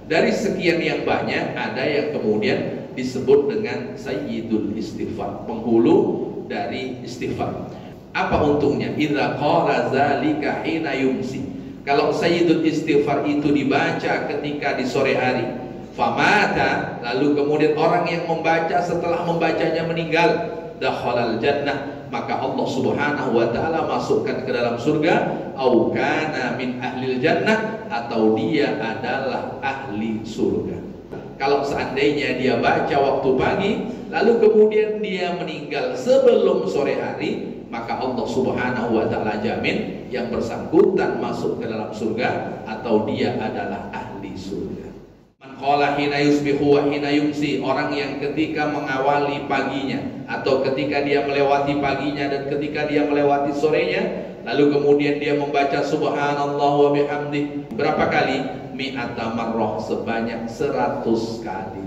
Dari sekian yang banyak, ada yang kemudian disebut dengan Sayyidul Istighfar, penghulu dari istighfar. Apa untungnya? Idza qala zalika hina yumsi. Kalau Sayyidul Istighfar itu dibaca ketika di sore hari, famata, lalu kemudian orang yang membaca setelah membacanya meninggal, dakhalal jannah, maka Allah Subhanahu wa taala masukkan ke dalam surga, au kana min ahlil jannah, atau dia adalah ahli surga. Kalau seandainya dia baca waktu pagi lalu kemudian dia meninggal sebelum sore hari, maka Allah Subhanahu wa taala jamin yang bersangkutan masuk ke dalam surga atau dia adalah ahli surga. Man qala hina yusbihu wa hina yumsi, orang yang ketika mengawali paginya atau ketika dia melewati paginya dan ketika dia melewati sorenya, lalu kemudian dia membaca subhanallah wa bihamdi berapa kali? Mi'ata marrah, sebanyak 100 kali.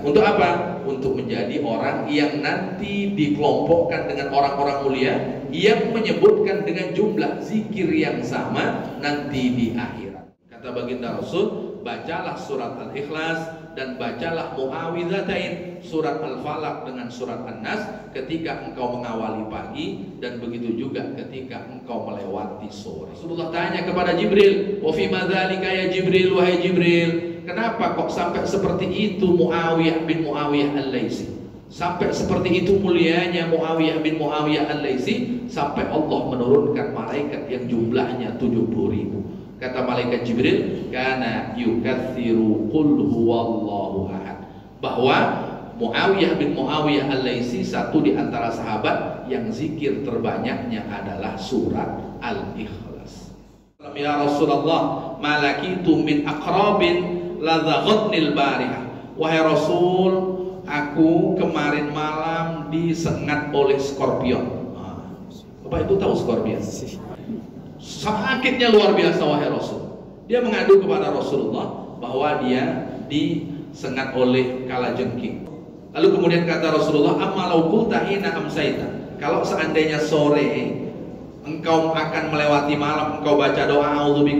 Untuk apa? Untuk menjadi orang yang nanti dikelompokkan dengan orang-orang mulia yang menyebutkan dengan jumlah zikir yang sama nanti di akhirat. Kata baginda Rasul, bacalah surat Al-Ikhlas dan bacalah Muawwidzatain, surat Al-Falaq dengan surat An-Nas ketika engkau mengawali pagi dan begitu juga ketika engkau melewati sore. Rasulullah tanya kepada Jibril, "Wa fi madzalika ya Jibril, wahai Jibril, kenapa kok sampai seperti itu Muawiyah bin Muawiyah Al-Laitsi? Sampai seperti itu mulianya Muawiyah bin Muawiyah Al-Laitsi sampai Allah menurunkan malaikat yang jumlahnya 70.000." Kata malaikat Jibril, kana yukatsiru qul huwallahu ahad, bahwa Muawiyah bin Muawiyah Al-Laitsi satu di antara sahabat yang zikir terbanyaknya adalah surat Al-Ikhlas. Ya Rasulullah, malakitu min aqrabin ladaghatnil barihah. Wahai Rasul, aku kemarin malam disengat oleh skorpion. Bapak itu tahu skorpion? Sakitnya luar biasa wahai Rasul. Dia mengadu kepada Rasulullah bahwa dia disengat oleh kalajengking. Lalu kemudian kata Rasulullah, amma law qulta hina amsayta, kalau seandainya sore engkau akan melewati malam, engkau baca doa a'udzu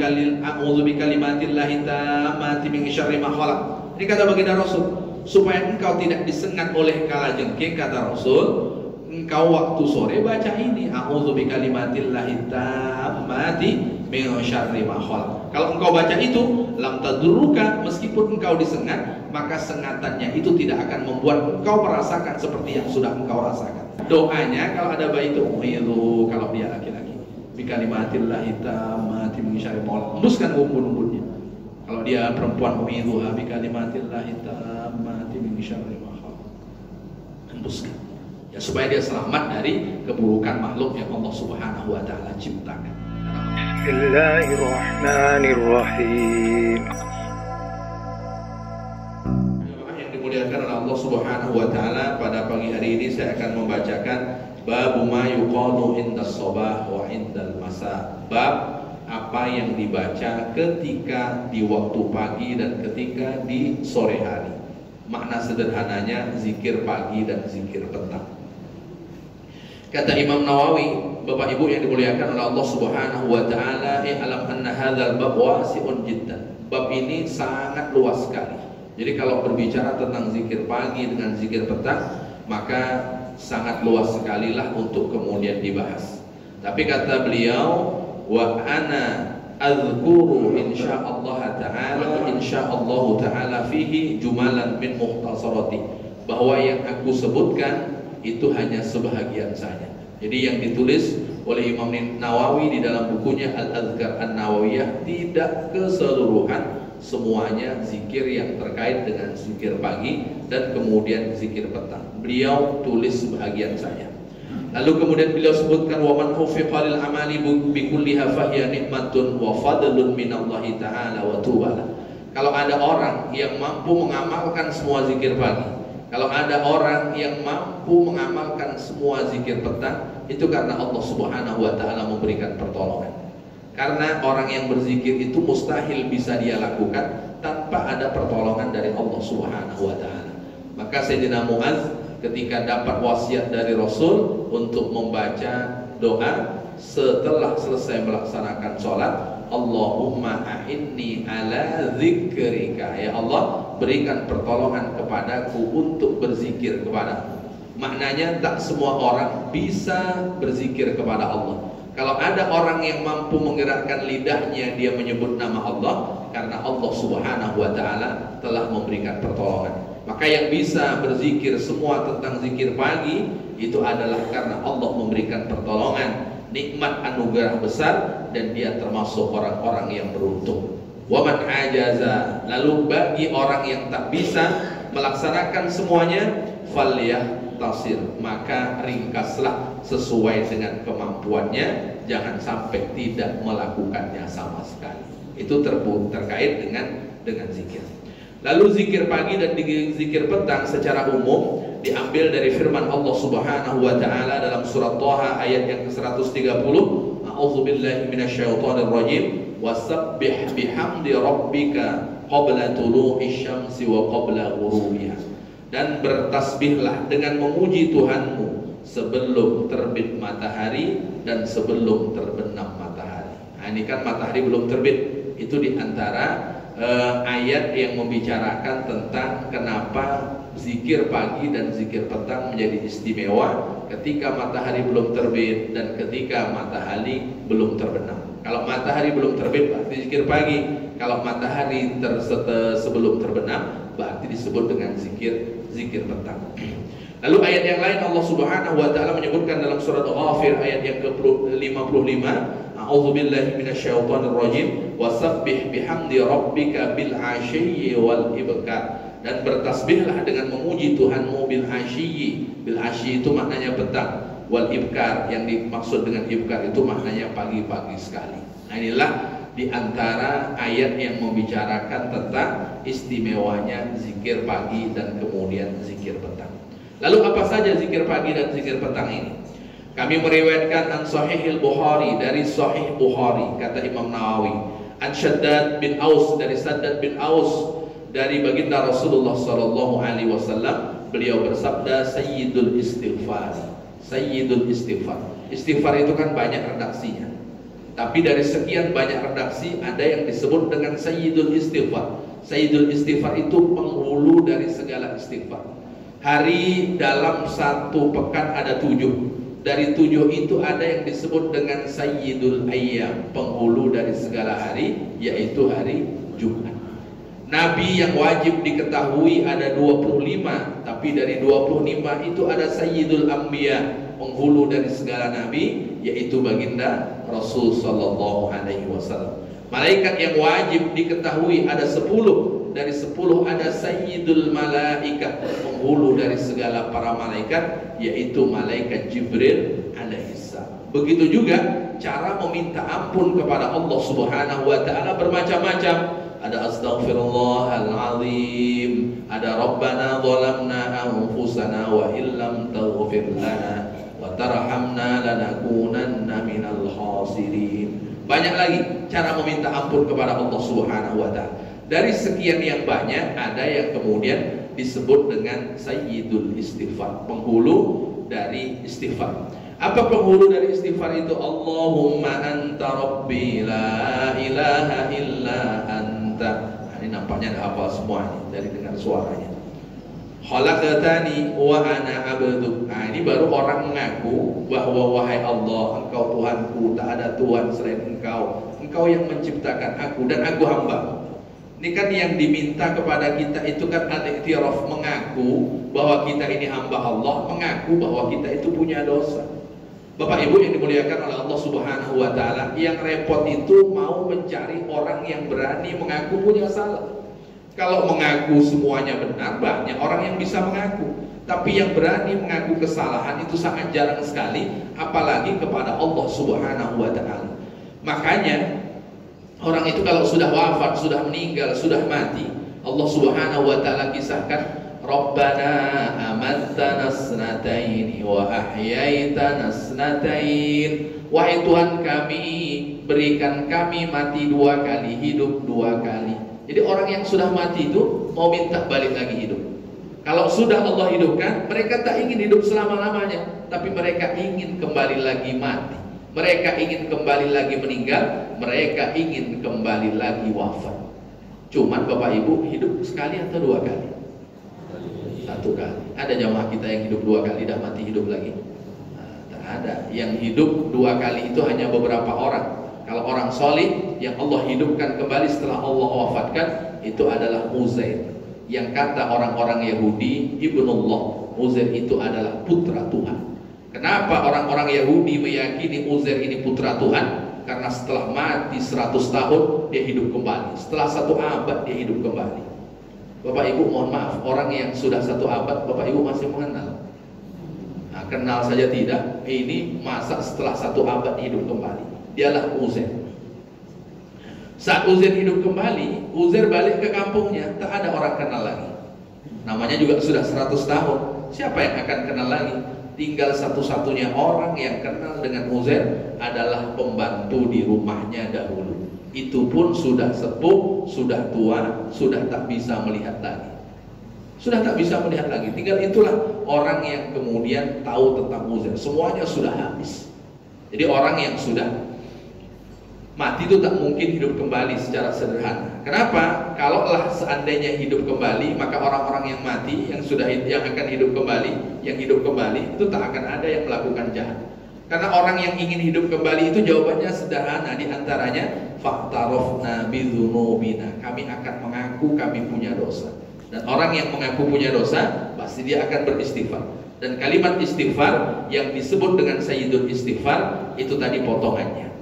bikalimatillahi tammati min syarri ma khalaq. Ini kata baginda Rasul, supaya engkau tidak disengat oleh kalajengking, kata Rasul, engkau waktu sore baca ini, a'udzu bikalimatillahi tammati min syarri ma khalaq. Kalau engkau baca itu, lam tadurruka, meskipun engkau disengat, maka sengatannya itu tidak akan membuat engkau merasakan seperti yang sudah engkau rasakan. Doanya kalau ada bayi itu, itu kalau dia laki-laki, bikalimatillahi tammati min syarri ma khalaq, hembuskan umbun-umbunnya. Kalau dia perempuan, itu bikalimatillahi tammati min syarri ma khalaq, hembuskan. Ya, supaya dia selamat dari keburukan makhluk yang Allah Subhanahu wa taala ciptakan. Bismillahirrahmanirrahim. Yang dimuliakan oleh Allah Subhanahu wa taala, pada pagi hari ini saya akan membacakan bab ma yuqalu indas sabah wa indal masa. Bab apa yang dibaca ketika di waktu pagi dan ketika di sore hari. Makna sederhananya zikir pagi dan zikir petang. Kata Imam Nawawi, Bapak Ibu yang dimuliakan oleh Allah Subhanahu wa taala, i'lam anna hadzal bab wasi'un jiddan. Bab ini sangat luas sekali. Jadi kalau berbicara tentang zikir pagi dengan zikir petang, maka sangat luas sekali lah untuk kemudian dibahas. Tapi kata beliau, wa ana azkuru insyaallah ta'ala fihi jumalan min mukhtasarati, bahwa yang aku sebutkan itu hanya sebahagian saja. Jadi yang ditulis oleh Imam Nawawi di dalam bukunya Al-Azkar An-Nawawiyah tidak keseluruhan, semuanya zikir yang terkait dengan zikir pagi dan kemudian zikir petang. Beliau tulis sebahagian saja. Lalu kemudian beliau sebutkan, wa man hufiqa lil amali bi kulliha fahiya nikmatun wa fadlun minallahi ta'ala wa tubala. Kalau ada orang yang mampu mengamalkan semua zikir pagi, kalau ada orang yang mampu mengamalkan semua zikir petang, itu karena Allah Subhanahu wa taala memberikan pertolongan. Karena orang yang berzikir itu mustahil bisa dia lakukan tanpa ada pertolongan dari Allah Subhanahu wa taala. Maka Sayyidina Mu'adz ketika dapat wasiat dari Rasul untuk membaca doa setelah selesai melaksanakan sholat, Allahumma a'inni ala dzikrika. Ya Allah, berikan pertolongan kepadaku untuk berzikir kepadamu. Maknanya tak semua orang bisa berzikir kepada Allah. Kalau ada orang yang mampu menggerakkan lidahnya, dia menyebut nama Allah, karena Allah Subhanahu wa ta'ala telah memberikan pertolongan. Maka yang bisa berzikir semua tentang zikir pagi itu adalah karena Allah memberikan pertolongan, nikmat anugerah besar, dan dia termasuk orang-orang yang beruntung. Wa man ajaza, lalu bagi orang yang tak bisa melaksanakan semuanya, falyahtasir, maka ringkaslah sesuai dengan kemampuannya, jangan sampai tidak melakukannya sama sekali. Itu terkait dengan zikir. Lalu zikir pagi dan zikir petang secara umum diambil dari firman Allah Subhanahu wa taala dalam surat Thaha ayat yang ke-130, a'udzubillahi minasyaitonir rajim, wasabbih bihamdi rabbika qabla tulu'i syamsi wa qabla ghurubiha. Dan bertasbihlah dengan memuji Tuhanmu sebelum terbit matahari dan sebelum terbenam matahari. Nah, ini kan matahari belum terbit. Itu diantara ayat yang membicarakan tentang kenapa zikir pagi dan zikir petang menjadi istimewa ketika matahari belum terbit dan ketika matahari belum terbenam. Kalau matahari belum terbit berarti zikir pagi. Kalau matahari sebelum terbenam berarti disebut dengan zikir petang. Lalu ayat yang lain Allah Subhanahu wa taala menyebutkan dalam surat Ghafir ayat yang ke-55, a'udzubillahi minasyaitonir rajim, wasabbih bihamdi rabbika bil 'ashyi wal ibkar. Dan bertasbihlah dengan memuji Tuhanmu bil 'ashyi. Bil 'ashyi itu maknanya petang, wal ibkar yang dimaksud dengan ibkar itu maknanya pagi-pagi sekali. Nah, inilah di antara ayat yang membicarakan tentang istimewanya zikir pagi dan kemudian zikir petang. Lalu apa saja zikir pagi dan zikir petang ini? Kami meriwayatkan an Sahihil Bukhari, dari Sahih Bukhari, kata Imam Nawawi, an Shaddad bin Aus, dari Shaddad bin Aus, dari baginda Rasulullah sallallahu alaihi wasallam, beliau bersabda, Sayyidul Istighfar. Sayyidul Istighfar. Istighfar itu kan banyak redaksinya. Tapi dari sekian banyak redaksi ada yang disebut dengan Sayyidul Istighfar. Sayyidul Istighfar itu penghulu dari segala istighfar. Hari dalam satu pekan ada 7. Dari 7 itu ada yang disebut dengan Sayyidul Ayyam, penghulu dari segala hari, yaitu hari Jumat. Nabi yang wajib diketahui ada 25, tapi dari 25 itu ada Sayyidul Anbiya, penghulu dari segala nabi, yaitu baginda Rasul sallallahu alaihi wasallam. Malaikat yang wajib diketahui ada 10. Dari 10 ada Sayyidul Malaika, penghulu dari segala para malaikat, yaitu malaikat Jibril alaihissalam. Begitu juga cara meminta ampun kepada Allah Subhanahu wa taala bermacam-macam. Ada astaghfirullahalazim, ada Rabbana zalamna anfusana wa illam taghfir lana wa tarhamna lanakunanna minal khasirin. Banyak lagi cara meminta ampun kepada Allah Subhanahu wa taala. Dari sekian yang banyak ada yang kemudian disebut dengan Sayyidul Istighfar, penghulu dari istighfar. Apa penghulu dari istighfar itu? Allahumma anta rabbi la ilaha illa anta. Nah, ini nampaknya ada hafal semua ini dari dengar suaranya. Khalaqtani wa ana abduk. Nah, ini baru orang mengaku bahwa wahai Allah, Engkau Tuhanku, tak ada Tuhan selain Engkau. Engkau yang menciptakan aku dan aku hamba. Ini kan yang diminta kepada kita itu kan al-i'tiraf, mengaku bahwa kita ini hamba Allah, mengaku bahwa kita itu punya dosa. Bapak Ibu yang dimuliakan oleh Allah Subhanahu wa taala, yang repot itu mau mencari orang yang berani mengaku punya salah. Kalau mengaku semuanya benar, banyak orang yang bisa mengaku. Tapi yang berani mengaku kesalahan itu sangat jarang sekali, apalagi kepada Allah Subhanahu wa taala. Makanya orang itu kalau sudah wafat, sudah meninggal, sudah mati, Allah Subhanahu wa taala kisahkan, Rabbana amattana snataini wa ahyaitana snatain. Wahai Tuhan kami, berikan kami mati 2 kali, hidup 2 kali. Jadi orang yang sudah mati itu mau minta balik lagi hidup. Kalau sudah Allah hidupkan, mereka tak ingin hidup selama-lamanya, tapi mereka ingin kembali lagi mati. Mereka ingin kembali lagi meninggal, mereka ingin kembali lagi wafat. Cuman Bapak Ibu hidup sekali atau 2 kali? 1 kali. Ada jamaah kita yang hidup 2 kali dah mati hidup lagi? Nah, tak ada. Yang hidup 2 kali itu hanya beberapa orang. Kalau orang solih yang Allah hidupkan kembali setelah Allah wafatkan, itu adalah Uzair. Yang kata orang-orang Yahudi, Ibnullah, Uzair itu adalah putra Tuhan. Kenapa orang-orang Yahudi meyakini Uzair ini putra Tuhan? Karena setelah mati 100 tahun dia hidup kembali. Setelah 1 abad dia hidup kembali. Bapak Ibu mohon maaf, orang yang sudah 1 abad Bapak Ibu masih mengenal? Nah, kenal saja tidak. Ini masa setelah 1 abad hidup kembali. Dialah Uzair. Saat Uzair hidup kembali, Uzair balik ke kampungnya, tak ada orang kenal lagi. Namanya juga sudah 100 tahun. Siapa yang akan kenal lagi? Tinggal satu-satunya orang yang kenal dengan Uzair adalah pembantu di rumahnya dahulu. Itu pun sudah sepuh, sudah tua, sudah tak bisa melihat lagi. Sudah tak bisa melihat lagi. Tinggal itulah orang yang kemudian tahu tentang Uzair. Semuanya sudah habis. Jadi orang yang sudah mati itu tak mungkin hidup kembali secara sederhana. Kenapa? Kalaulah seandainya hidup kembali, maka orang-orang yang mati yang akan hidup kembali, itu tak akan ada yang melakukan jahat. Karena orang yang ingin hidup kembali itu jawabannya sederhana, di antaranya fa'tarafna bidzunubina. Kami akan mengaku kami punya dosa. Dan orang yang mengaku punya dosa pasti dia akan beristighfar. Dan kalimat istighfar yang disebut dengan sayyidul istighfar itu tadi potongannya.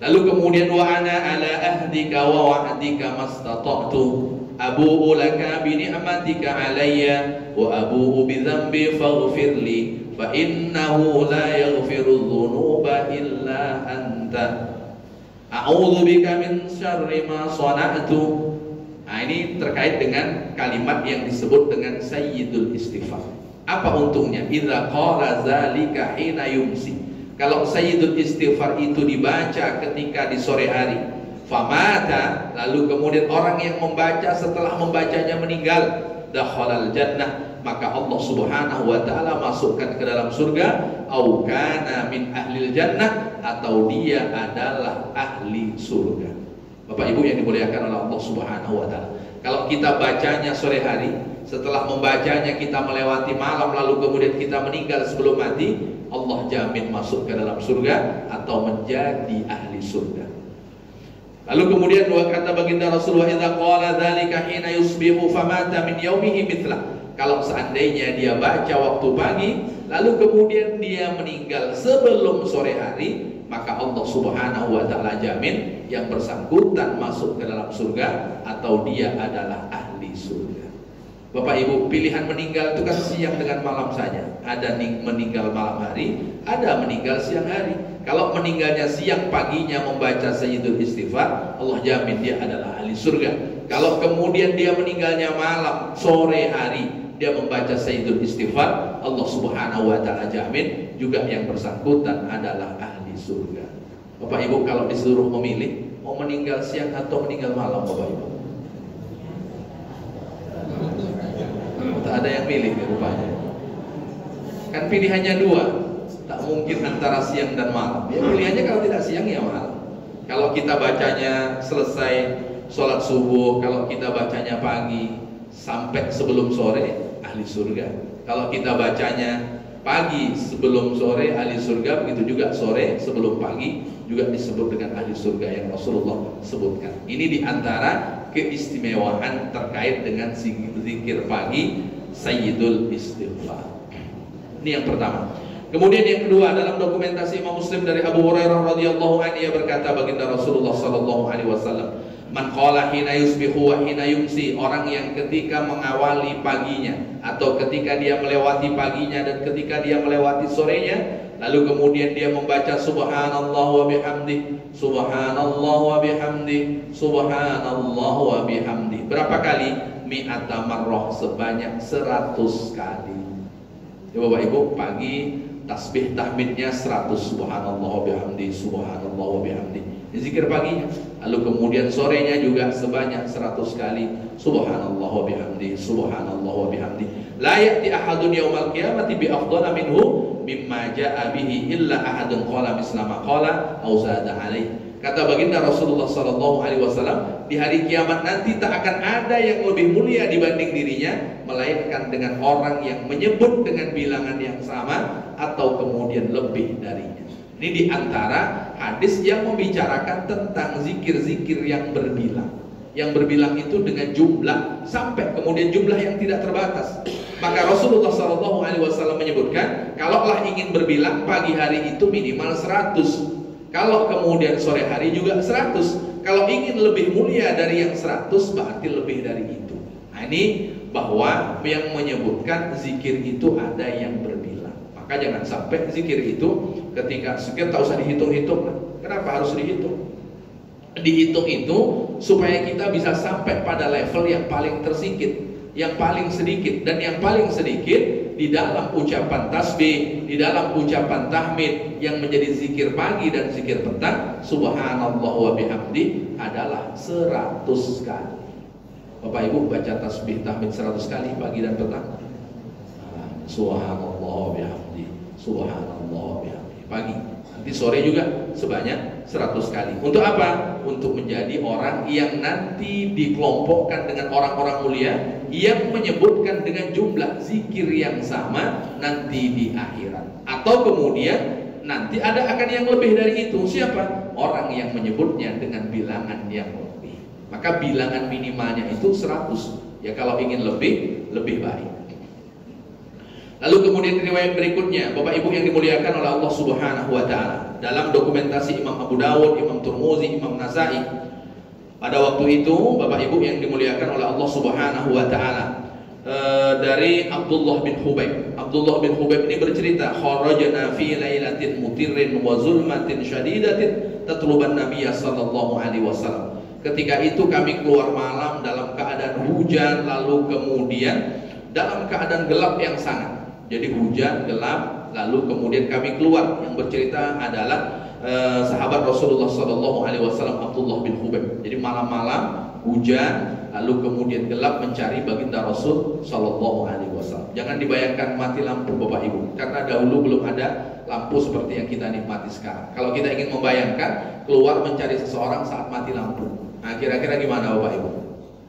Lalu kemudian wa ana ala ahdika wa wa'dika mastata'tu abu'u laka bi ni'matika alayya wa abu'u bi dhanbi faghfirli fa innahu la yaghfiru dhunuba illa anta a'udzu bika min syarri ma sana'tu. Nah, ini terkait dengan kalimat yang disebut dengan sayyidul istighfar. Apa untungnya? Idza qala zalika hina yumsi. Kalau sayyidul istighfar itu dibaca ketika di sore hari, famata, lalu kemudian orang yang membaca setelah membacanya meninggal, dakhalal jannah, maka Allah Subhanahu wa taala masukkan ke dalam surga, au kana min ahlil jannah, atau dia adalah ahli surga. Bapak Ibu yang dimuliakan oleh Allah Subhanahu wa taala. Kalau kita bacanya sore hari, setelah membacanya kita melewati malam, lalu kemudian kita meninggal sebelum mati, Allah jamin masuk ke dalam surga atau menjadi ahli surga. Lalu kemudian dua kata baginda Rasulullah, idza qala dzalika hina yusbihu famata min yaumihi mithla. Kalau seandainya dia baca waktu pagi, lalu kemudian dia meninggal sebelum sore hari, maka Allah Subhanahu wa taala jamin yang bersangkutan masuk ke dalam surga atau dia adalah ahli surga. Bapak Ibu, pilihan meninggal itu kan siang dengan malam saja. Ada meninggal malam hari, ada meninggal siang hari. Kalau meninggalnya siang, paginya membaca sayyidul istighfar, Allah jamin dia adalah ahli surga. Kalau kemudian dia meninggalnya malam, sore hari, dia membaca sayyidul istighfar, Allah Subhanahu wa taala jamin juga yang bersangkutan adalah ahli surga. Bapak Ibu, kalau disuruh memilih, mau meninggal siang atau meninggal malam, Bapak Ibu? Tak ada yang milih rupanya. Kan pilihannya 2, tak mungkin antara siang dan malam. Ya pilihannya kalau tidak siang ya malam. Kalau kita bacanya selesai sholat subuh, kalau kita bacanya pagi sampai sebelum sore, ahli surga. Kalau kita bacanya pagi sebelum sore, ahli surga. Begitu juga sore sebelum pagi juga disebut dengan ahli surga yang Rasulullah sebutkan. Ini diantara keistimewaan terkait dengan zikir pagi sayyidul istighfar. Ini yang pertama. Kemudian yang kedua, dalam dokumentasi Imam Muslim dari Abu Hurairah radhiyallahu anhu, ia berkata baginda Rasulullah sallallahu alaihi wasallam, man qala hina yusbihu wa hina yumsi, orang yang ketika mengawali paginya atau ketika dia melewati paginya dan ketika dia melewati sorenya, lalu kemudian dia membaca subhanallah wa bihamdi, subhanallah wa bihamdi, subhanallah wa bihamdi. Berapa kali? Mi'ata marrah, sebanyak 100 kali. Ya Bapak Ibu, pagi tasbih tahmidnya 100, subhanallah wa bihamdi, subhanallah wa bihamdi. zikir paginya. Lalu kemudian sorenya juga sebanyak 100 kali. Subhanallah wa bihamdi, subhanallah wa bihamdi. La ya'ti ahadun yaumal qiyamati bi afdhala minhu mimma jaa bihi illa ahadun qala misla ma qala aw zada alaihi. Kata baginda Rasulullah sallallahu alaihi wasallam, di hari kiamat nanti tak akan ada yang lebih mulia dibanding dirinya melainkan dengan orang yang menyebut dengan bilangan yang sama atau kemudian lebih darinya. Ini di antara hadis yang membicarakan tentang zikir-zikir yang berbilang. Yang berbilang itu dengan jumlah sampai kemudian jumlah yang tidak terbatas. Maka Rasulullah SAW menyebutkan, kalaulah ingin berbilang pagi hari itu minimal 100. Kalau kemudian sore hari juga 100. Kalau ingin lebih mulia dari yang 100 berarti lebih dari itu. Nah, ini bahwa yang menyebutkan zikir itu ada yang berbilang. Maka jangan sampai zikir itu ketika zikir tak usah dihitung-hitung. Kenapa harus dihitung? Dihitung itu supaya kita bisa sampai pada level yang paling tersikit, yang paling sedikit, dan yang paling sedikit di dalam ucapan tasbih, di dalam ucapan tahmid yang menjadi zikir pagi dan zikir petang, subhanallah wa bihamdi adalah 100 kali. Bapak Ibu baca tasbih tahmid 100 kali pagi dan petang. Subhanallah wa bihamdi, subhanallah wa bihamdi pagi. Nanti sore juga sebanyak 100 kali. Untuk apa? Untuk menjadi orang yang nanti dikelompokkan dengan orang-orang mulia yang menyebutkan dengan jumlah zikir yang sama nanti di akhirat. Atau kemudian nanti ada akan yang lebih dari itu. Siapa? Orang yang menyebutnya dengan bilangan yang lebih. Maka bilangan minimalnya itu 100. Ya kalau ingin lebih, lebih baik. Lalu kemudian riwayat berikutnya, Bapak Ibu yang dimuliakan oleh Allah Subhanahu wa taala, dalam dokumentasi Imam Abu Dawud, Imam Tirmidzi, Imam Nasa'i. Pada waktu itu, Bapak Ibu yang dimuliakan oleh Allah Subhanahu wa taala, dari Abdullah bin Hubayb. Abdullah bin Hubayb ini bercerita, kharajna fi lailatin mutirrin wa zulmatin syadidatin tatluban nabiyya sallallahu alaihi wasallam. Ketika itu kami keluar malam dalam keadaan hujan, lalu kemudian dalam keadaan gelap yang sangat. Jadi hujan, gelap, lalu kemudian kami keluar. Yang bercerita adalah sahabat Rasulullah SAW Abdullah bin Hubayb. Jadi malam-malam hujan, lalu kemudian gelap mencari baginda Rasul SAW. Jangan dibayangkan mati lampu Bapak Ibu, karena dahulu belum ada lampu seperti yang kita nikmati sekarang. Kalau kita ingin membayangkan keluar mencari seseorang saat mati lampu, nah kira-kira gimana Bapak Ibu?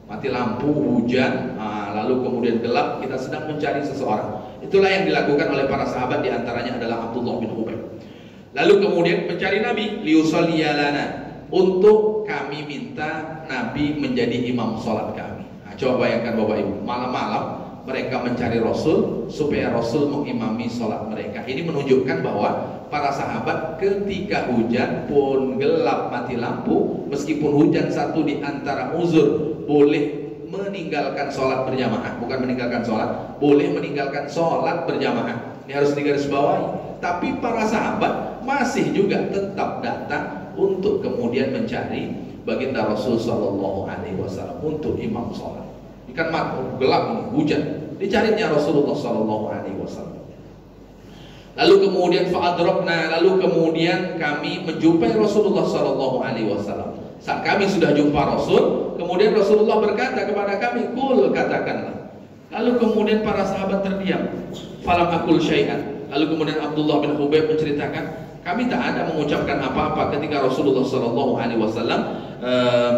Mati lampu, hujan, lalu kemudian gelap, kita sedang mencari seseorang. Itulah yang dilakukan oleh para sahabat, diantaranya adalah Abdullah bin Hubayb. Lalu kemudian mencari Nabi, liusalliyalana, untuk kami minta Nabi menjadi imam sholat kami. Nah, coba bayangkan Bapak Ibu, malam-malam mereka mencari Rasul supaya Rasul mengimami sholat mereka. Ini menunjukkan bahwa para sahabat ketika hujan pun gelap mati lampu, meskipun hujan satu di antara uzur, boleh meninggalkan sholat berjamaah. Bukan meninggalkan sholat, boleh meninggalkan sholat berjamaah. Ini harus digarisbawahi. Tapi para sahabat masih juga tetap datang untuk kemudian mencari baginda Rasul Sallallahu Alaihi Wasallam untuk imam sholat. Ikan mat gelap ini, hujan, dicarinya Rasulullah Sallallahu Alaihi Wasallam. Lalu kemudian fa'adrokna, lalu kemudian kami menjumpai Rasulullah Sallallahu Alaihi Wasallam. Saat kami sudah jumpa Rasul, kemudian Rasulullah berkata kepada kami, kul, katakanlah. Lalu kemudian para sahabat terdiam. Falam akul syai'an. Lalu kemudian Abdullah bin Hubayb menceritakan, kami tak ada mengucapkan apa-apa ketika Rasulullah SAW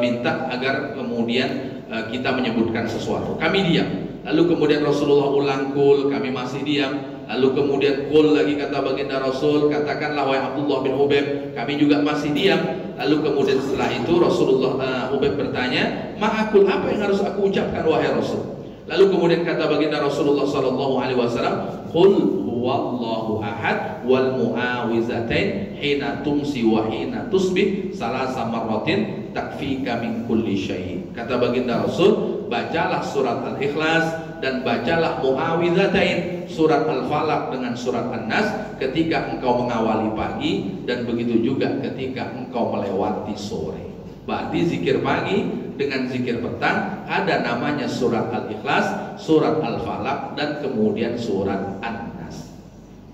minta agar kemudian kita menyebutkan sesuatu. Kami diam. Lalu kemudian Rasulullah ulang kul, kami masih diam. Lalu kemudian kul lagi kata baginda Rasul, katakanlah wahai Abdullah bin Hubayb, kami juga masih diam. Lalu kemudian setelah itu Rasulullah Hubayb bertanya, ma'akul, apa yang harus aku ucapkan wahai Rasul? Lalu kemudian kata baginda Rasulullah SAW, qul huwallahu ahad wal muawizatain hina tumsi wa hina tusbih salasa marratin takfika min kulli syai'. Kata baginda Rasul, bacalah surat Al-Ikhlas dan bacalah muawizatain, surat Al-Falaq dengan surat An-Nas ketika engkau mengawali pagi, dan begitu juga ketika engkau melewati sore. Berarti zikir pagi dengan zikir petang ada namanya surat Al-Ikhlas, surat Al-Falaq, dan kemudian surat An-Nas.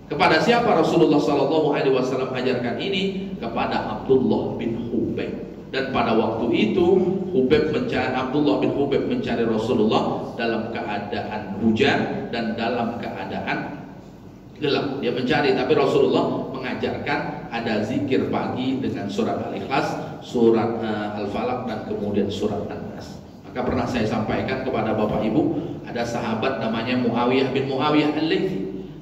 Kepada siapa Rasulullah SAW ajarkan ini? Kepada Abdullah bin Hubayb. Dan pada waktu itu Abdullah bin Hubeb mencari Rasulullah dalam keadaan hujan dan dalam keadaan gelap. Dia mencari, tapi Rasulullah mengajarkan ada zikir pagi dengan surat Al-Ikhlas, surat Al-Falaq, dan kemudian surat An-Nas. Maka pernah saya sampaikan kepada Bapak Ibu, ada sahabat namanya Muawiyah bin Muawiyah Al-Laythi.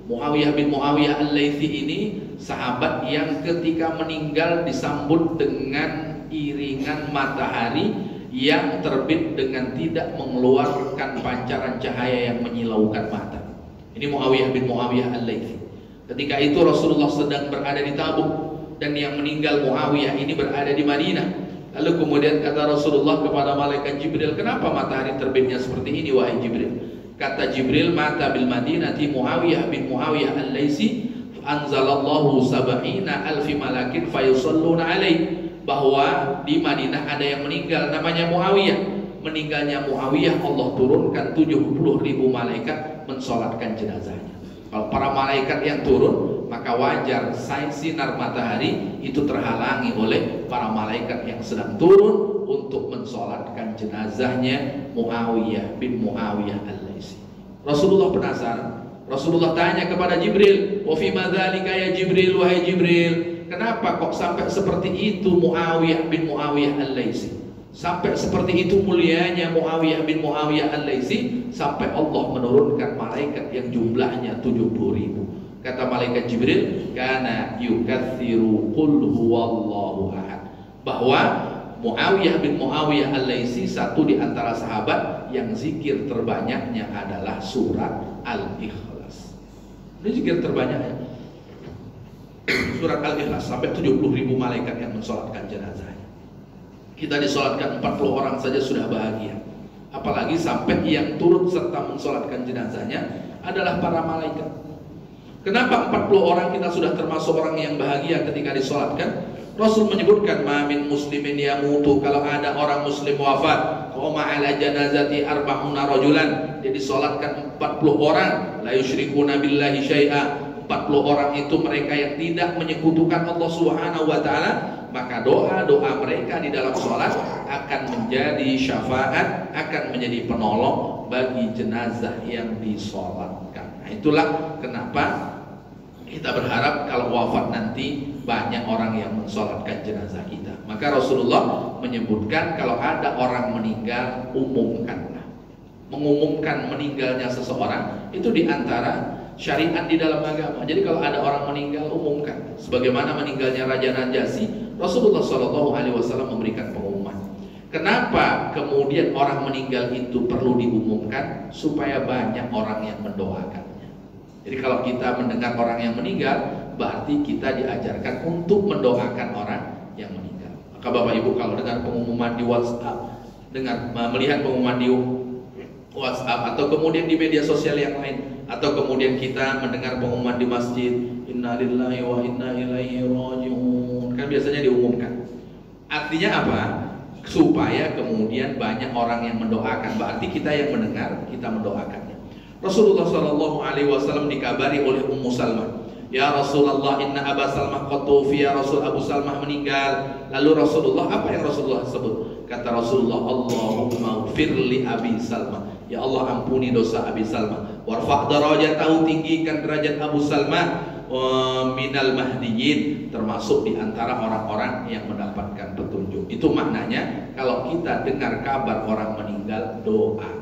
Muawiyah bin Muawiyah Al-Laythi ini sahabat yang ketika meninggal disambut dengan iringan matahari yang terbit dengan tidak mengeluarkan pancaran cahaya yang menyilaukan mata. Ini Muawiyah bin Muawiyah Al-Laythi. Ketika itu Rasulullah sedang berada di Tabuk dan yang meninggal Muawiyah ini berada di Madinah. Lalu kemudian kata Rasulullah kepada malaikat Jibril, "Kenapa matahari terbitnya seperti ini wahai Jibril?" Kata Jibril, "Mata bil Madinati Muawiyah bin Muawiyah Al-Laythi, anzalallahu sab'ina alfi malakin fayusalluna alaihi." Bahwa di Madinah ada yang meninggal namanya Muawiyah. Meninggalnya Muawiyah Allah turunkan 70.000 malaikat mensolatkan jenazahnya. Kalau para malaikat yang turun, maka wajar sinar matahari itu terhalangi oleh para malaikat yang sedang turun untuk mensolatkan jenazahnya Muawiyah bin Muawiyah Al-Laythi. Rasulullah penasaran. Rasulullah tanya kepada Jibril, "Wa fi madzalika ya Jibril, wahai Jibril, kenapa kok sampai seperti itu Muawiyah bin Muawiyah Al-Laythi? Sampai seperti itu mulianya Muawiyah bin Muawiyah Al-Laythi sampai Allah menurunkan malaikat yang jumlahnya 70.000." Kata malaikat Jibril, "Kana yukatsiru qul huwallahu ahad." Bahwa Muawiyah bin Muawiyah Al-Laythi satu di antara sahabat yang zikir terbanyaknya adalah surat Al-Ikhlas. Ini zikir terbanyaknya surat Al-Ikhlas, sampai 70.000 malaikat yang mensolatkan jenazahnya. Kita disolatkan 40 orang saja sudah bahagia, apalagi sampai yang turut serta mensolatkan jenazahnya adalah para malaikat. Kenapa 40 orang kita sudah termasuk orang yang bahagia ketika disolatkan? Rasul menyebutkan, "Ma min muslimin yamutu," kalau ada orang muslim wafat, qoma ala janazati arba'una rajulan, dia disolatkan 40 orang, la yusyrikuna billahi syai'a, 40 orang itu mereka yang tidak menyekutukan Allah Subhanahu wa taala, maka doa-doa mereka di dalam sholat akan menjadi syafaat, akan menjadi penolong bagi jenazah yang disolatkan. Nah, itulah kenapa kita berharap kalau wafat nanti banyak orang yang mensolatkan jenazah kita. Maka Rasulullah menyebutkan kalau ada orang meninggal, umumkanlah. Mengumumkan meninggalnya seseorang itu diantara syariat di dalam agama. Jadi kalau ada orang meninggal, umumkan. Sebagaimana meninggalnya Raja Najasyi, Rasulullah SAW memberikan pengumuman. Kenapa kemudian orang meninggal itu perlu diumumkan? Supaya banyak orang yang mendoakannya. Jadi kalau kita mendengar orang yang meninggal, berarti kita diajarkan untuk mendoakan orang yang meninggal. Maka Bapak Ibu kalau dengar pengumuman di WhatsApp, melihat pengumuman di WhatsApp atau kemudian di media sosial yang lain, atau kemudian kita mendengar pengumuman di masjid, innalillahi wa inna ilaihi raji'un, kan biasanya diumumkan. Artinya apa? Supaya kemudian banyak orang yang mendoakan, berarti kita yang mendengar, kita mendoakannya. Rasulullah SAW dikabari oleh Ummu Salmah, "Ya Rasulullah, inna Aba Salmah qad tuwfiya." Rasul Abu Salmah meninggal. Lalu Rasulullah, apa yang Rasulullah sebut? Kata Rasulullah, "Allahumma ighfir li Abi Salmah." Ya Allah, ampuni dosa Abi Salmah. Warfa' darajatahu, tinggikan derajat Abu Salmah minal mahdiyin, termasuk di antara orang-orang yang mendapatkan petunjuk. Itu maknanya kalau kita dengar kabar orang meninggal, doakan.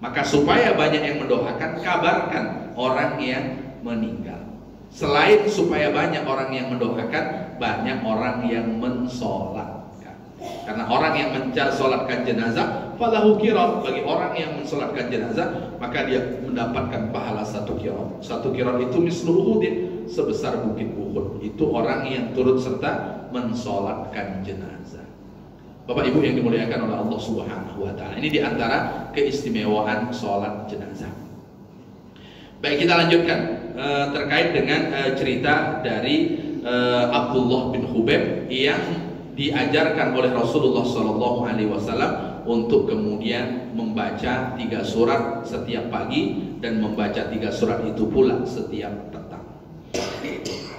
Maka supaya banyak yang mendoakan, kabarkan orang yang meninggal. Selain supaya banyak orang yang mendoakan, banyak orang yang mensolatkan. Karena orang yang mensolatkan jenazah, falahu qirat, bagi orang yang mensolatkan jenazah, maka dia mendapatkan pahala 1 qirat. 1 qirat itu mislu Uhudin, sebesar bukit Uhud. Itu orang yang turut serta mensolatkan jenazah. Bapak Ibu yang dimuliakan oleh Allah Subhanahu wa taala. Ini diantara keistimewaan sholat jenazah. Baik, kita lanjutkan terkait dengan cerita dari Abdullah bin Hubeb yang diajarkan oleh Rasulullah SAW untuk kemudian membaca 3 surat setiap pagi dan membaca 3 surat itu pula setiap petang.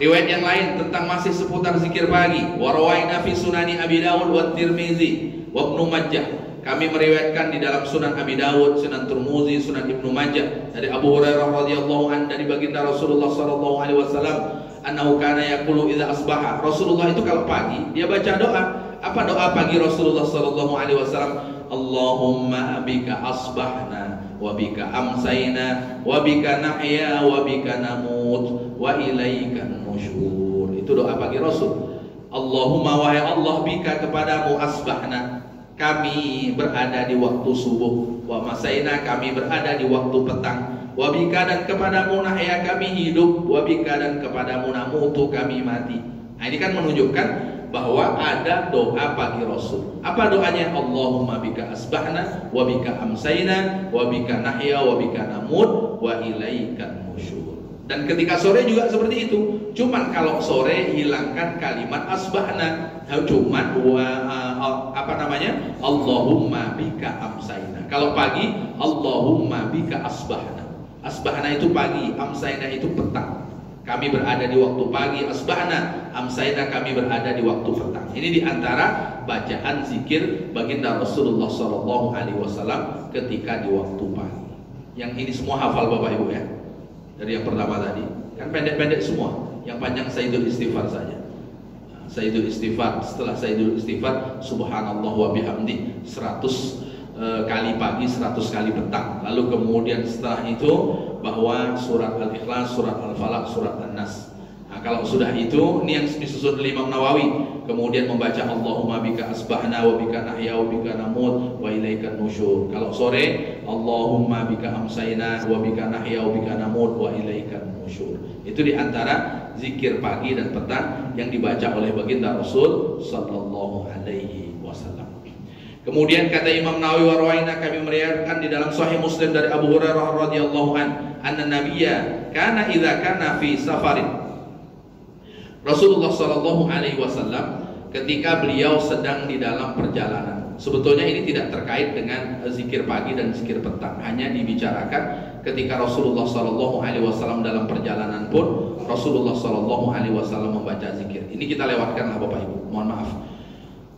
Riwayat yang lain tentang masih seputar zikir pagi. Wa rawaina fi sunani Abi Dawud wa Tirmizi wa Ibnu Majah. Kami meriwayatkan di dalam Sunan Abi Dawud, Sunan Tirmizi, Sunan Ibnu Majah dari Abu Hurairah radhiyallahu anhu dari baginda Rasulullah sallallahu alaihi wasallam, annahu kana yaqulu idza asbaha. Rasulullah itu kalau pagi dia baca doa. Apa doa pagi Rasulullah sallallahu alaihi wasallam? Allahumma bika asbahna wa bika amsayna wa bika nahya wa bika namut wa ilaikan nusyur. Itu doa pagi Rasul. Allahumma, wahai Allah, bika kepadamu asbahna, kami berada di waktu subuh, wa masaina, kami berada di waktu petang, wa bika, dan kepadamu nahya, kami hidup, wa bika, dan kepadamu namutu, kami mati. Nah, ini kan menunjukkan bahwa ada doa pagi Rasul. Apa doanya? Allahumma bika asbahna wa bika amsayna wa bika nahya wa bika namut wa ilaikan nusyur. Dan ketika sore juga seperti itu. Cuman kalau sore hilangkan kalimat asbahna. Cuman Allahumma bika amsayna. Kalau pagi Allahumma bika asbahna. Asbahna itu pagi, amsayna itu petang. Kami berada di waktu pagi, asbahna, amsayna, kami berada di waktu petang. Ini diantara bacaan zikir baginda Rasulullah sallallahu alaihi wasallam ketika di waktu pagi. Yang ini semua hafal Bapak Ibu ya. Dari yang pertama tadi, kan pendek-pendek semua. Yang panjang Sayyidul Istighfar saja. Sayyidul Istighfar, setelah Sayyidul Istighfar subhanallah wa bihamdi 100 kali pagi, 100 kali petang. Lalu kemudian setelah itu bahwa surat Al-Ikhlas, surat Al-Falaq, surat An-Nas. Nah, kalau sudah itu, ini yang disusun oleh Imam Nawawi. Kemudian membaca Allahumma bika asbahna wa bika nahya wa bika namut wa ilaikan nusyur. Kalau sore Allahumma bika amsayna wa bika nahya wa bika namut wa ilaikan nusyur. Itu diantara zikir pagi dan petang yang dibaca oleh baginda Rasul sallallahu alaihi wasallam. Kemudian kata Imam Nawawi, warwaina, kami meriwayatkan di dalam Sahih Muslim dari Abu Hurairah radhiyallahu anna nabiyya kana idza kana fi safarin. Rasulullah sallallahu alaihi wasallam ketika beliau sedang di dalam perjalanan. Sebetulnya ini tidak terkait dengan zikir pagi dan zikir petang, hanya dibicarakan ketika Rasulullah sallallahu alaihi wasallam dalam perjalanan pun Rasulullah sallallahu alaihi wasallam membaca zikir. Ini kita lewatkanlah Bapak Ibu, mohon maaf.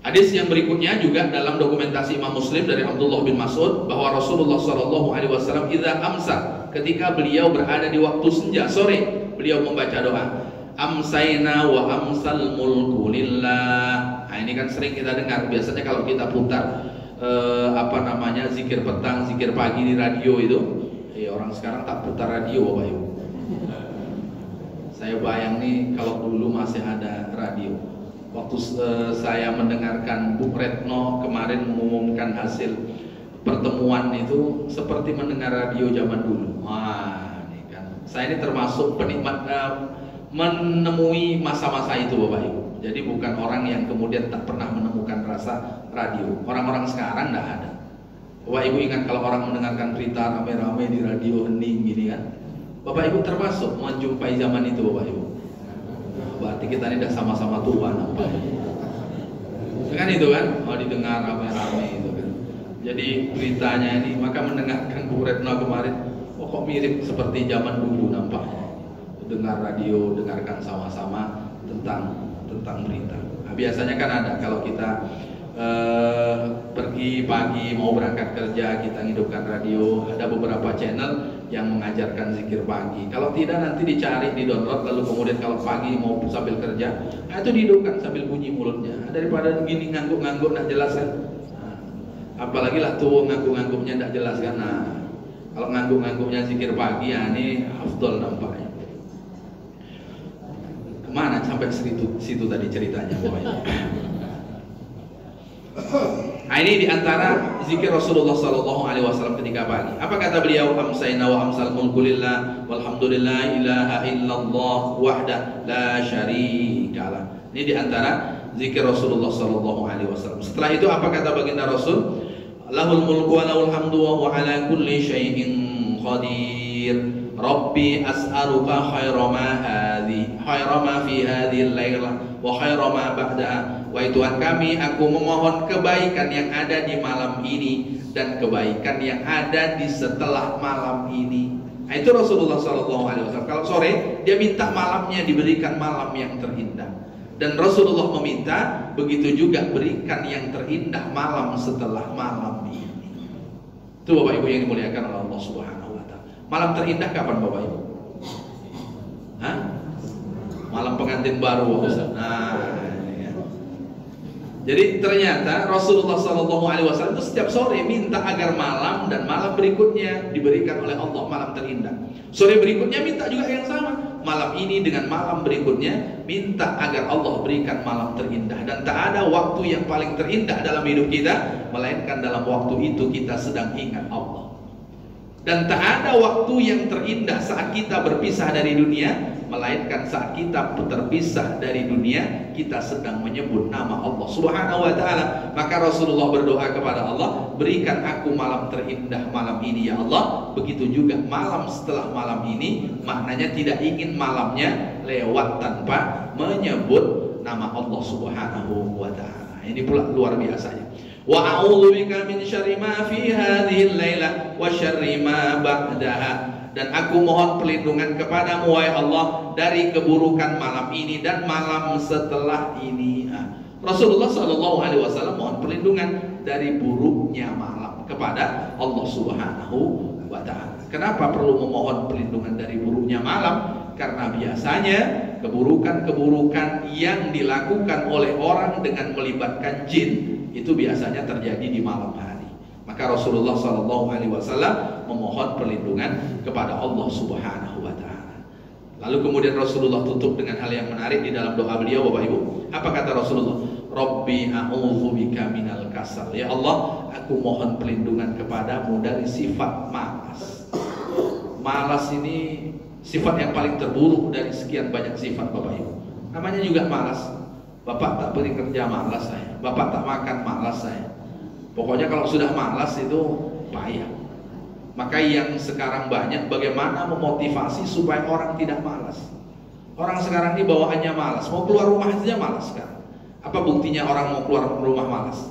Hadis yang berikutnya juga dalam dokumentasi Imam Muslim dari Abdullah bin Mas'ud bahwa Rasulullah sallallahu alaihi wasallam idza amsa, ketika beliau berada di waktu senja sore, beliau membaca doa amsayna wa amsal mulku lillah. Nah, ini kan sering kita dengar biasanya kalau kita putar zikir petang, zikir pagi di radio itu. Orang sekarang tak putar radio Bapak Ibu. Saya bayang nih kalau dulu masih ada radio. Waktu saya mendengarkan Bung Retno kemarin mengumumkan hasil pertemuan itu seperti mendengar radio zaman dulu. Wah, ini kan. Saya ini termasuk penikmat menemui masa-masa itu Bapak Ibu. Jadi bukan orang yang kemudian tak pernah menemukan rasa radio. Orang-orang sekarang tidak ada. Bapak Ibu ingat kalau orang mendengarkan berita rame-rame di radio hening gini kan. Bapak Ibu termasuk menjumpai zaman itu Bapak Ibu. Berarti kita ini sudah sama-sama tua nampaknya. Kan itu kan, mau didengar rame-rame itu kan. Jadi beritanya ini, maka mendengarkan Bu Retno kemarin, kok mirip seperti zaman dulu nampaknya. Dengar radio, dengarkan sama-sama tentang berita. Nah, biasanya kan ada kalau kita pergi pagi mau berangkat kerja, kita hidupkan radio, ada beberapa channel yang mengajarkan zikir pagi. Kalau tidak nanti dicari, di download, lalu kemudian kalau pagi mau sambil kerja, nah itu dihidupkan sambil bunyi mulutnya. Daripada gini ngangguk-ngangguk tidak jelas kan. Nah, apalagi lah tuh ngangguk-ngangguknya tidak jelas kan. Nah, kalau ngangguk-ngangguknya zikir pagi, ya ini afdol nampaknya. Kemana sampai situ tadi ceritanya pokoknya. Nah, ini diantara zikir Rasulullah sallallahu alaihi wasallam ketika pagi. Apa kata beliau? Amsayna wa amsal mulku lillah walhamdulillah ilaha illallah wahdah la syarikalah. Ini diantara zikir Rasulullah sallallahu alaihi wasallam. Setelah itu apa kata baginda Rasul? Lahul mulku wa lahul hamdu wa huwa ala kulli syai'in qadir. Rabbi as'aluka khaira ma fi hadhihi al-lailah wa khaira ma ba'daha. Wahai Tuhan kami, aku memohon kebaikan yang ada di malam ini dan kebaikan yang ada di setelah malam ini. Nah, itu Rasulullah SAW. Kalau sore dia minta malamnya diberikan malam yang terindah. Dan Rasulullah meminta begitu juga berikan yang terindah malam setelah malam ini. Itu Bapak Ibu yang dimuliakan oleh Allah Subhanahu wa Ta'ala. Malam terindah kapan Bapak Ibu? Hah? Malam pengantin baru Ustaz. Nah, ya. Jadi ternyata Rasulullah SAW itu setiap sore minta agar malam dan malam berikutnya diberikan oleh Allah malam terindah. Sore berikutnya minta juga yang sama. Malam ini dengan malam berikutnya minta agar Allah berikan malam terindah. Dan tak ada waktu yang paling terindah dalam hidup kita melainkan dalam waktu itu kita sedang ingat Allah. Dan tak ada waktu yang terindah saat kita berpisah dari dunia melainkan saat kita terpisah dari dunia kita sedang menyebut nama Allah Subhanahu wa Ta'ala. Maka Rasulullah berdoa kepada Allah, berikan aku malam terindah malam ini ya Allah. Begitu juga malam setelah malam ini, maknanya tidak ingin malamnya lewat tanpa menyebut nama Allah Subhanahu wa Ta'ala. Ini pula luar biasanya. Wa a'udzu bika min syarri ma fi hadhihi al-lailah wa syarri ma ba'daha. Dan aku mohon perlindungan kepadamu wahai Allah dari keburukan malam ini dan malam setelah ini. Rasulullah SAW mohon perlindungan dari buruknya malam kepada Allah Subhanahu wa Ta'ala. Kenapa perlu memohon perlindungan dari buruknya malam? Karena biasanya keburukan-keburukan yang dilakukan oleh orang dengan melibatkan jin itu biasanya terjadi di malam hari. Maka Rasulullah SAW memohon perlindungan kepada Allah Subhanahu wa Ta'ala. Lalu kemudian Rasulullah tutup dengan hal yang menarik di dalam doa beliau, Bapak Ibu. Apa kata Rasulullah? Rabbi a'udzubika minal kasal. Ya Allah, aku mohon perlindungan kepadamu dari sifat malas. Malas ini sifat yang paling terburuk dari sekian banyak sifat, Bapak Ibu. Namanya juga malas. Bapak tak beri kerja, malas saya. Bapak tak makan, malas saya. Pokoknya kalau sudah malas itu payah. Maka yang sekarang banyak bagaimana memotivasi supaya orang tidak malas. Orang sekarang ini bawaannya malas, mau keluar rumah saja malas sekarang. Apa buktinya orang mau keluar rumah malas?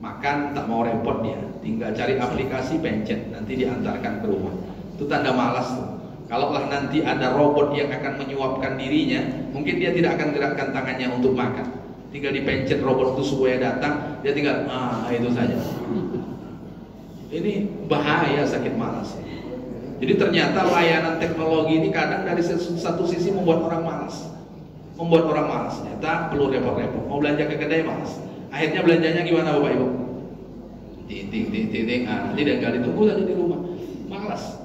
Makan tak mau repot dia, tinggal cari aplikasi pencet, nanti diantarkan ke rumah. Itu tanda malas tuh. Kalaulah nanti ada robot yang akan menyuapkan dirinya, mungkin dia tidak akan gerakkan tangannya untuk makan. Tinggal dipencet robot itu supaya datang, dia tinggal itu saja. Ini bahaya sakit malas. Jadi ternyata layanan teknologi ini kadang dari satu sisi membuat orang malas. Membuat orang malas. Ternyata perlu repot-repot. Mau belanja ke kedai malas. Akhirnya belanjanya gimana Bapak Ibu? Titik. Nanti tinggal ditunggu saja di rumah. Malas.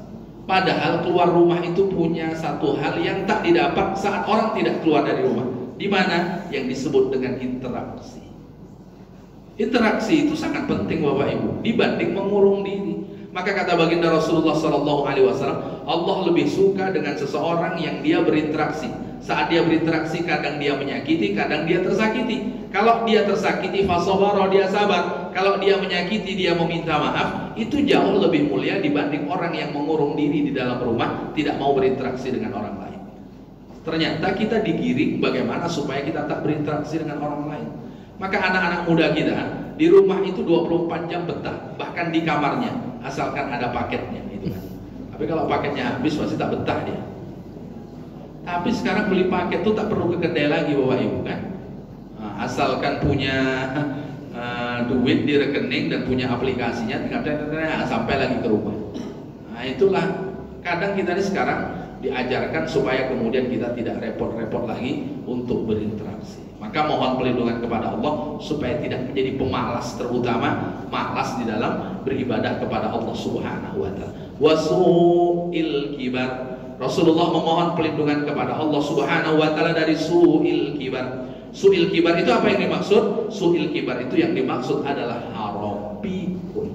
Padahal keluar rumah itu punya satu hal yang tak didapat saat orang tidak keluar dari rumah. Di mana? Yang disebut dengan interaksi. Interaksi itu sangat penting Bapak Ibu dibanding mengurung diri. Maka kata baginda Rasulullah SAW, Allah lebih suka dengan seseorang yang dia berinteraksi. Saat dia berinteraksi kadang dia menyakiti, kadang dia tersakiti. Kalau dia tersakiti fasabara, dia sabar. Kalau dia menyakiti, dia meminta maaf. Itu jauh lebih mulia dibanding orang yang mengurung diri di dalam rumah, tidak mau berinteraksi dengan orang lain. Ternyata kita digiring bagaimana supaya kita tak berinteraksi dengan orang lain. Maka anak-anak muda kita di rumah itu 24 jam betah, bahkan di kamarnya, asalkan ada paketnya gitu kan. Tapi kalau paketnya habis pasti tak betah dia. Tapi sekarang beli paket itu tak perlu ke kedai lagi Bapak Ibu kan. Asalkan punya duit di rekening dan punya aplikasinya, tinggal sampai lagi ke rumah. Nah itulah kadang kita ini sekarang diajarkan supaya kemudian kita tidak repot-repot lagi untuk berinteraksi. Maka mohon perlindungan kepada Allah supaya tidak menjadi pemalas, terutama malas di dalam beribadah kepada Allah Subhanahu wa Ta'ala. Wasu'il kibar. Rasulullah memohon perlindungan kepada Allah Subhanahu wa Ta'ala dari su'il kibar. Su'il kibar itu apa yang dimaksud? Su'il kibar itu yang dimaksud adalah haram pikun.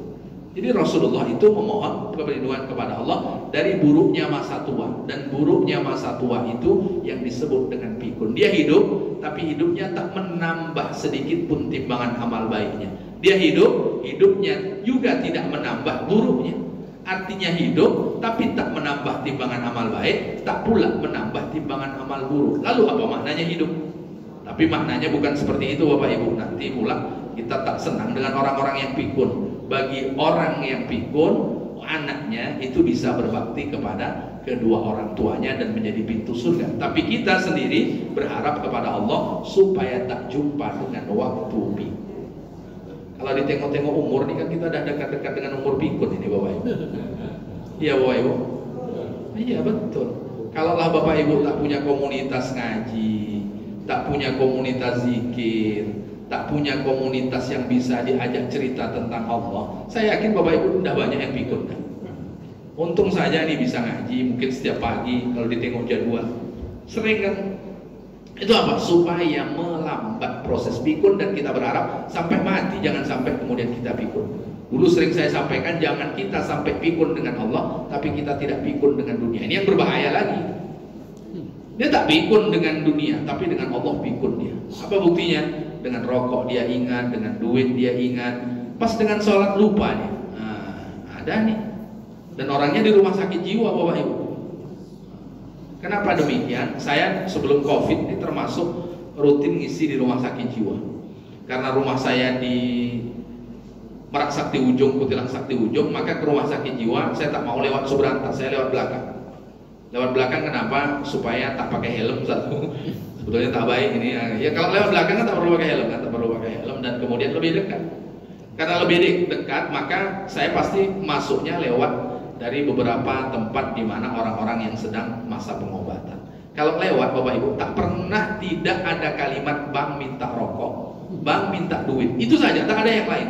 Jadi Rasulullah itu memohon perlindungan kepada Allah dari buruknya masa tua. Dan buruknya masa tua itu yang disebut dengan pikun. Dia hidup, tapi hidupnya tak menambah sedikit pun timbangan amal baiknya. Dia hidup, hidupnya juga tidak menambah buruknya. Artinya hidup, tapi tak menambah timbangan amal baik, tak pula menambah timbangan amal buruk. Lalu apa maknanya hidup? Tapi maknanya bukan seperti itu Bapak Ibu. Nanti pula kita tak senang dengan orang-orang yang pikun. Bagi orang yang pikun, anaknya itu bisa berbakti kepada kedua orang tuanya dan menjadi pintu surga. Tapi kita sendiri berharap kepada Allah supaya tak jumpa dengan waktu pikun. Kalau ditengok-tengok umur nih kan kita udah dekat-dekat dengan umur pikun ini Bapak Ibu. Iya Bapak Ibu. Iya betul. Kalaulah Bapak Ibu tak punya komunitas ngaji, tak punya komunitas zikir, tak punya komunitas yang bisa diajak cerita tentang Allah, saya yakin Bapak Ibu udah banyak yang pikun kan? Untung saja nih bisa ngaji, mungkin setiap pagi kalau ditengok jadwal sering kan. Itu apa? Supaya melambat proses pikun, dan kita berharap sampai mati jangan sampai kemudian kita pikun. Dulu sering saya sampaikan, jangan kita sampai pikun dengan Allah tapi kita tidak pikun dengan dunia. Ini yang berbahaya lagi. Dia tak pikun dengan dunia tapi dengan Allah pikun dia. Apa buktinya? Dengan rokok dia ingat, dengan duit dia ingat, pas dengan sholat lupa dia. Ada nih. Dan orangnya di rumah sakit jiwa Bapak Ibu. Kenapa demikian? Saya sebelum COVID ini termasuk rutin ngisi di rumah sakit jiwa. Karena rumah saya di Merak Sakti Ujung, Kutilang Sakti Ujung, maka ke rumah sakit jiwa saya tak mau lewat Subrantas, saya lewat belakang. Lewat belakang kenapa? Supaya tak pakai helm satu. Sebetulnya tak baik ini. Ya kalau lewat belakang kan tak perlu pakai helm, kan tak perlu pakai helm, dan kemudian lebih dekat. Karena lebih dekat, maka saya pasti masuknya lewat dari beberapa tempat di mana orang-orang yang sedang masa pengobatan. Kalau lewat Bapak Ibu, tak pernah tidak ada kalimat bang minta rokok, bang minta duit. Itu saja, tak ada yang lain.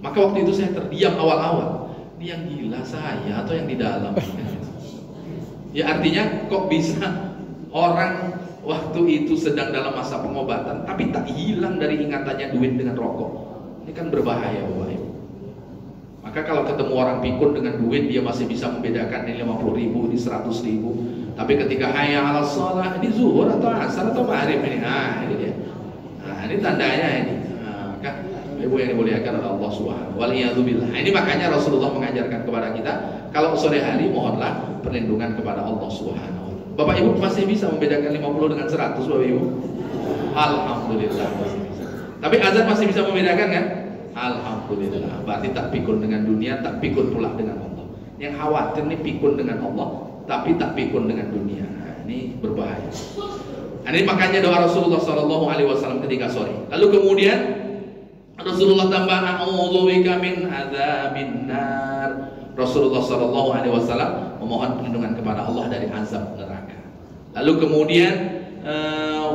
Maka waktu itu saya terdiam awal-awal. Ini yang gila saya atau yang di dalam? Ya artinya kok bisa orang waktu itu sedang dalam masa pengobatan tapi tak hilang dari ingatannya duit dengan rokok. Ini kan berbahaya Bapak Ibu. Maka kalau ketemu orang pikun dengan duit, dia masih bisa membedakan ini 50.000, ini 100.000. Tapi ketika hayya 'alas shalah, ini zuhur atau asar atau maghrib ini, ini dia. Ini tandanya ini. Kan Ibu yang dimuliakan oleh Allah Subhanahu wa ta'ala. Ini makanya Rasulullah mengajarkan kepada kita, kalau sore hari mohonlah perlindungan kepada Allah Subhanahu wa ta'ala. Bapak Ibu masih bisa membedakan 50 dengan 100 Bapak Ibu? Alhamdulillah. Tapi azan masih bisa membedakan kan? Alhamdulillah. Berarti tak pikun dengan dunia, tak pikun pula dengan Allah. Yang khawatir nih pikun dengan Allah tapi tak pikun dengan dunia. Ini berbahaya. Ini makanya doa Rasulullah SAW ketika sore. Lalu kemudian Rasulullah tambah, a'udzubika min adzabin nar. Rasulullah SAW memohon perlindungan kepada Allah dari azab neraka. Lalu kemudian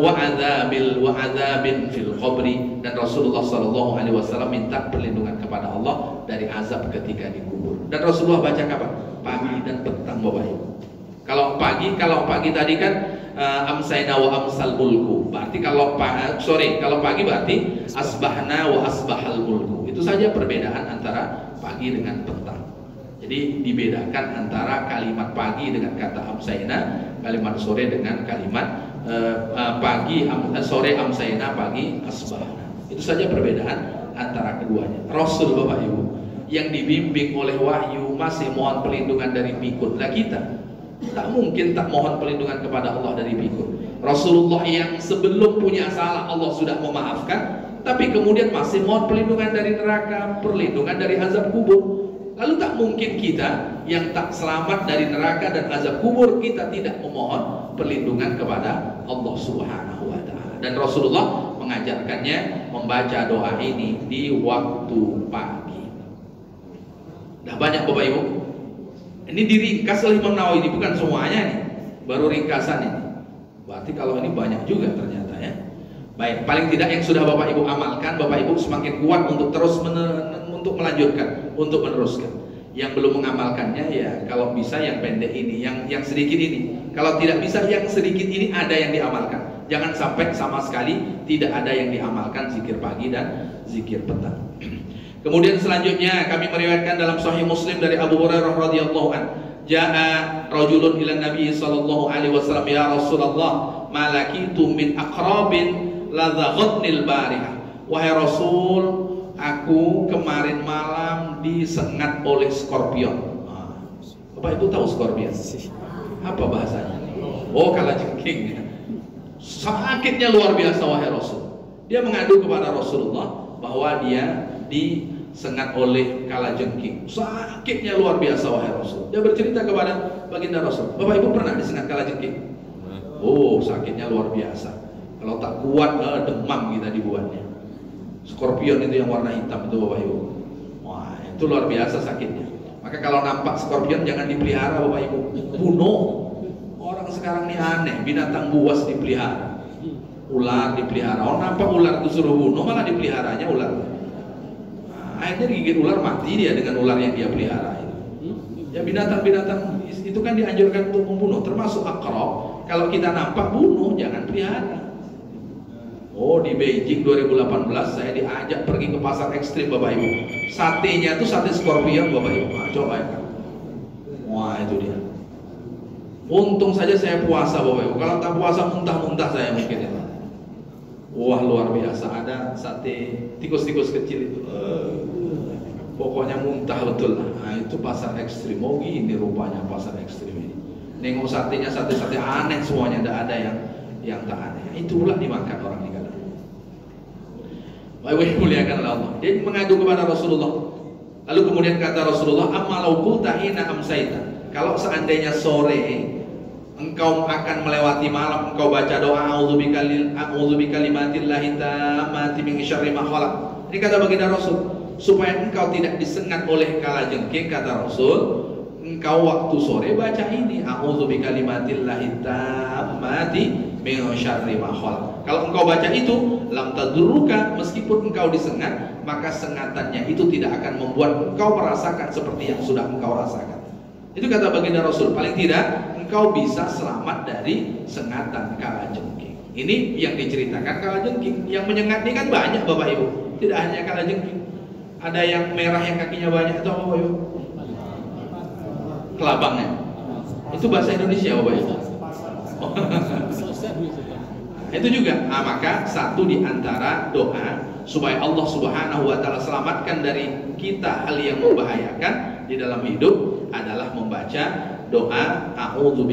wa'adzabin fil qabri, dan Rasulullah SAW minta perlindungan kepada Allah dari azab ketika dikubur. Dan Rasulullah baca kapan? Pagi dan petang Bapak Ibu. Kalau pagi tadi kan amsayna wa amsal mulku. Berarti kalau pagi berarti asbahna wa asbahal mulku. Itu saja perbedaan antara pagi dengan petang. Jadi dibedakan antara kalimat pagi dengan kata amsayna, kalimat sore dengan kalimat sore amsayna, pagi asbahna. Itu saja perbedaan antara keduanya. Rasul Bapak Ibu yang dibimbing oleh wahyu masih mohon perlindungan dari pikun. Lah kita tak mungkin tak mohon perlindungan kepada Allah dari pikun. Rasulullah yang sebelum punya salah Allah sudah memaafkan, tapi kemudian masih mohon perlindungan dari neraka, perlindungan dari azab kubur. Lalu tak mungkin kita yang tak selamat dari neraka dan azab kubur, kita tidak memohon perlindungan kepada Allah Subhanahu wa ta'ala. Dan Rasulullah mengajarkannya membaca doa ini di waktu pagi. Dah banyak Bapak Ibu. Ini diringkas oleh Imam Nawawi, ini bukan semuanya nih, baru ringkasan ini. Berarti kalau ini banyak juga ternyata ya. Baik, paling tidak yang sudah Bapak Ibu amalkan, Bapak Ibu semakin kuat untuk terus untuk melanjutkan, untuk meneruskan. Yang belum mengamalkannya ya kalau bisa yang pendek ini, yang sedikit ini. Kalau tidak bisa yang sedikit ini ada yang diamalkan. Jangan sampai sama sekali tidak ada yang diamalkan zikir pagi dan zikir petang. Kemudian selanjutnya kami meriwayatkan dalam Sahih Muslim dari Abu Hurairah radhiyallahu an, jaa rajulun ila Nabi sallallahu alaihi wasallam, ya Rasulullah, malakitu min aqrabin ladaghatnil barihah. Wahai Rasul, aku kemarin malam disengat oleh skorpion. Bapak Ibu tahu skorpion? Apa bahasanya? Oh, kalajengking. Sakitnya luar biasa wahai Rasul. Dia mengadu kepada Rasulullah bahwa dia disengat oleh kalajengking. Sakitnya luar biasa wahai Rasul. Dia bercerita kepada baginda Rasul, Bapak Ibu pernah disengat kalajengking? Oh, sakitnya luar biasa. Kalau tak kuat, demam kita dibuatnya. Skorpion itu yang warna hitam itu Bapak Ibu. Wah, itu luar biasa sakitnya. Maka kalau nampak skorpion jangan dipelihara Bapak Ibu, bunuh. Orang sekarang ini aneh, binatang buas dipelihara, ular dipelihara. Orang nampak ular itu suruh bunuh, malah dipeliharanya ular. Nah, akhirnya gigit ular, mati dia dengan ular yang dia pelihara. Ya binatang-binatang itu kan dianjurkan untuk membunuh, termasuk akrab. Kalau kita nampak bunuh, jangan pelihara. Oh, di Beijing 2018 saya diajak pergi ke pasar ekstrim Bapak Ibu. Satenya tuh sate skorpion Bapak Ibu. Nah, coba ya. Wah, itu dia. Untung saja saya puasa Bapak Ibu. Kalau tak puasa muntah-muntah saya mungkin ya. Wah, luar biasa. Ada sate tikus-tikus kecil itu. Pokoknya muntah betul. Nah, itu pasar ekstrim. Oh, gini rupanya pasar ekstrim ini. Nengok satenya sate-sate aneh semuanya, tidak ada yang tak aneh. Itu pula dimakan orang di kalangan. Baik, muliakanlah Allah. Dia mengadu kepada Rasulullah. Lalu kemudian kata Rasulullah, "Ammalau qulta hina amsayta." Kalau seandainya sore engkau akan melewati malam, engkau baca doa a'udzu bikalimatillahi tammati min syarri ma khalaq. Ini kata baginda Rasul, supaya engkau tidak disengat oleh kalajengking, kata Rasul, engkau waktu sore baca ini, a'udzu bikalimatillahi tammati min syarri ma khalaq. Kalau engkau baca itu, lam tadurruka, meskipun engkau disengat, maka sengatannya itu tidak akan membuat engkau merasakan seperti yang sudah engkau rasakan. Itu kata baginda Rasul, paling tidak engkau bisa selamat dari sengatan kalajengking. Ini yang diceritakan kalajengking. Yang menyengat ini kan banyak Bapak Ibu, tidak hanya kalajengking. Ada yang merah yang kakinya banyak, itu apa Bapak Ibu? Kelabangnya. Itu bahasa Indonesia Bapak Ibu. Oh. Itu juga. Nah, maka satu di antara doa supaya Allah Subhanahu wa taala selamatkan dari kita hal yang membahayakan di dalam hidup adalah membaca doa a'udzu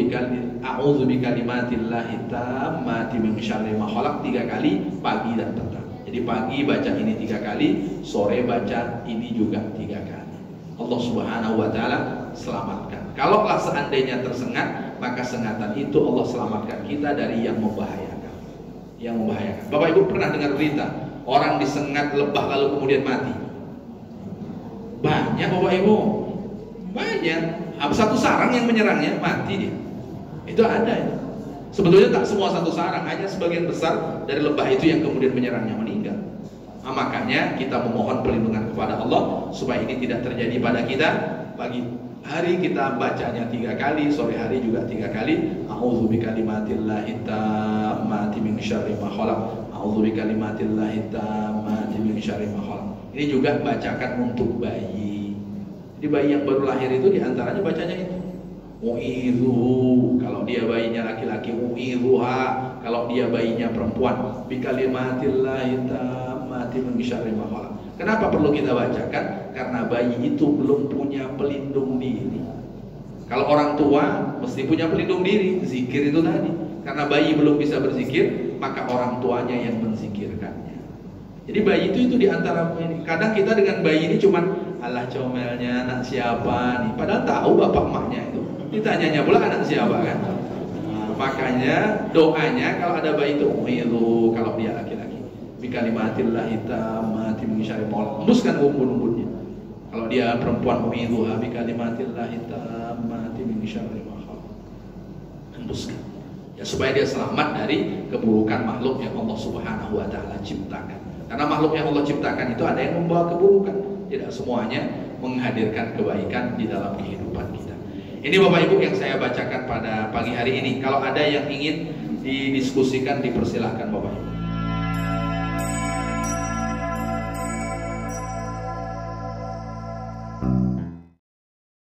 bikalimatillahi tammati min syarri ma khalaq 3 kali pagi dan petang. Jadi pagi baca ini 3 kali, sore baca ini juga 3 kali. Allah Subhanahu wa taala selamatkan. Kalaulah seandainya tersengat, maka sengatan itu Allah selamatkan kita dari yang membahayakan. Yang membahayakan. Bapak Ibu pernah dengar berita orang disengat lebah lalu kemudian mati? Banyak Bapak Ibu. Banyak. Satu sarang yang menyerangnya mati dia. Itu ada ya. Sebetulnya tak semua satu sarang, hanya sebagian besar dari lebah itu yang kemudian menyerangnya meninggal. Nah, makanya kita memohon perlindungan kepada Allah supaya ini tidak terjadi pada kita. Pagi hari kita bacanya 3 kali, sore hari juga 3 kali. A'udzu bikalimatillahi tammati min syarri ma khalaq. A'udzu bikalimatillahi tammati min syarri ma khalaq. Ini juga bacakan untuk bayi. Jadi bayi yang baru lahir itu diantaranya bacanya itu. U'idzuhu, kalau dia bayinya laki-laki, u'idzuha, kalau dia bayinya perempuan, bikalimatillahi tammati min syarri ma khalaq. Kenapa perlu kita bacakan? Karena bayi itu belum punya pelindung diri. Kalau orang tua mesti punya pelindung diri, zikir itu tadi. Karena bayi belum bisa berzikir, maka orang tuanya yang menzikirkannya. Jadi bayi itu diantara ini. Kadang kita dengan bayi ini cuman alah comelnya anak siapa nih, padahal tahu bapak emaknya itu. Ditanyanya pula anak siapa kan. Nah, makanya doanya kalau ada bayi itu u'idzu, kalau dia laki-laki bikalimatillahi tammati min syarri ma khalaq, hembuskan umbun-umbunnya. Kalau dia perempuan u'idzuha bikalimatillahi tammati min syarri ma khalaq, hembuskan. Ya, supaya dia selamat dari keburukan makhluk yang Allah Subhanahu wa taala ciptakan. Karena makhluk yang Allah ciptakan itu ada yang membawa keburukan, tidak semuanya menghadirkan kebaikan di dalam kehidupan kita. Ini Bapak Ibu yang saya bacakan pada pagi hari ini. Kalau ada yang ingin didiskusikan, dipersilahkan Bapak Ibu.